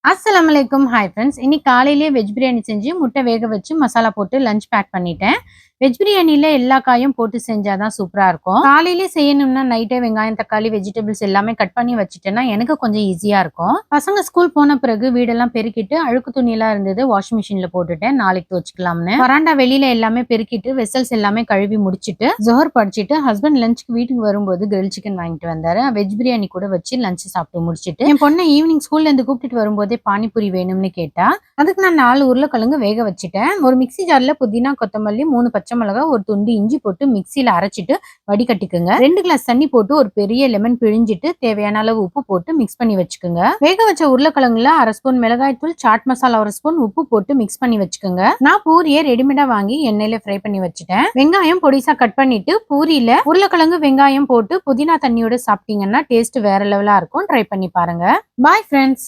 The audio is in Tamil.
அஸ்ஸலாமலைக்கும். Hi friends. இன்னைக்கு காலையிலேயே வெஜ் பிரியாணி செஞ்சு முட்டை வேக வச்சு மசாலா போட்டு லஞ்ச் பேக் பண்ணிட்டேன். வெஜ் பிரியாணில எல்லா காயும் போட்டு செஞ்சா தான் சூப்பரா இருக்கும். காலையிலேயே செய்யணும்னா நைட்டே வெங்காயம், தக்காளி, வெஜிடபிள்ஸ் எல்லாமே கட் பண்ணி வச்சுட்டேன்னா எனக்கு கொஞ்சம் ஈஸியா இருக்கும். பசங்க ஸ்கூல் போன பிறகு வீடெல்லாம் பெருக்கிட்டு அழுக்கு துணியெல்லாம் இருந்தது வாஷிங் மிஷின்ல போட்டுட்டேன். நாளைக்கு துவச்சுக்கலாம்னு. வராண்டா வெளியில எல்லாமே பெருக்கிட்டு வெசல்ஸ் எல்லாமே கழுவி முடிச்சிட்டு ஜோஹர் படிச்சுட்டு ஹஸ்பண்ட் லஞ்சுக்கு வீட்டுக்கு வரும்போது கிரில் சிக்கன் வாங்கிட்டு வந்தாரு. வெஜ் பிரியாணி கூட வச்சு லஞ்ச் சாப்பிட்டு முடிச்சிட்டு என் பொண்ணை ஈவினிங் ஸ்கூல்ல இருந்து கூப்பிட்டு வரும்போதே பானிபூரி வேணும்னு கேட்டா. அதுக்கு நான் 4 உருளைக்கிழங்கு வேக வச்சுட்டேன். ஒரு மிக்ஸி ஜார்ல புதினா, கொத்தமல்லி, 3 பச்சை மிளகாய், ஒரு துண்டு இஞ்சி போட்டு மிக்ஸியில அரைச்சிட்டு வடிகட்டிக்குங்க. 2 கிளாஸ் தண்ணி போட்டு ஒரு பெரிய லெமன் பிழிஞ்சிட்டு தேவையான அளவு உப்பு போட்டு மிக்ஸ் பண்ணி வச்சுக்கோங்க. வேக வச்ச உருளைக்கிழங்குல 1/2 ஸ்பூன் மிளகாய் தூள், சாட் மசாலா 1 ஸ்பூன், உப்பு போட்டு மிக்ஸ் பண்ணி வச்சுக்கோங்க. நான் பூரியை ரெடிமேடா வாங்கி எண்ணெயில ஃப்ரை பண்ணி வச்சுட்டேன். வெங்காயம் பொடிசா கட் பண்ணிட்டு பூரியில உருளைக்கிழங்கு வெங்காயம் போட்டு புதினா தண்ணியோட சாப்பிட்டீங்கன்னா டேஸ்ட் வேற லெவலா இருக்கும். ட்ரை பண்ணி பாருங்க. Bye friends.